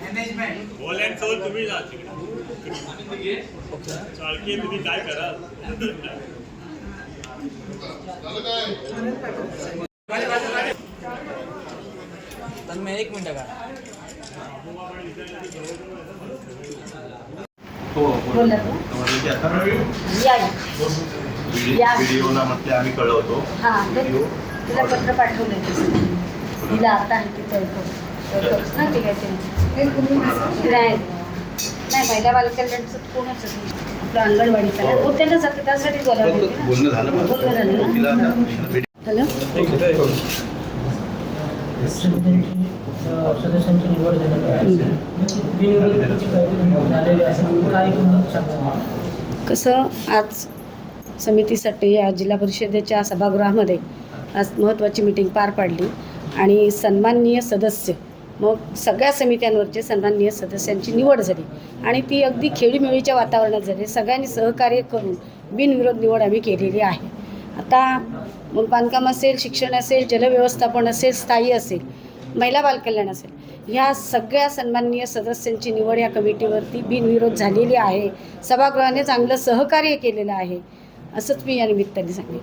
बोल and soul तुम्ही जा चालकी तुम्ही काय कराल तन्मय एक मिनिट का व्हिडिओला म्हटले आम्ही कळवतो. तुला पत्र पाठवलं तिला आता ठीक आहे नाही महिला बालकल्याणचं कोणच आपलं अंगणवाडीचा त्यांना जाते त्यासाठी बोलणं झालं. हॅलो सदस्यांची निवड कसं आज समितीसाठी या जिल्हा परिषदेच्या सभागृहामध्ये आज महत्त्वाची मीटिंग पार पाडली आणि सन्माननीय सदस्य मग सगळ्या समित्यांवरचे सन्माननीय सदस्यांची निवड झाली आणि ती अगदी खेळीमेळीच्या वातावरणात झाली. सगळ्यांनी सहकार्य करून बिनविरोध निवड आम्ही केलेली आहे. आता मग बांधकाम असेल, शिक्षण असेल, जलव्यवस्थापन असेल, स्थायी असेल, महिला बालकल्याण असेल, ह्या सगळ्या सन्माननीय सदस्यांची निवड या कमिटीवरती बिनविरोध झालेली आहे. सभागृहाने चांगलं सहकार्य केलेलं आहे असंच मी या निमित्ताने सांगेन.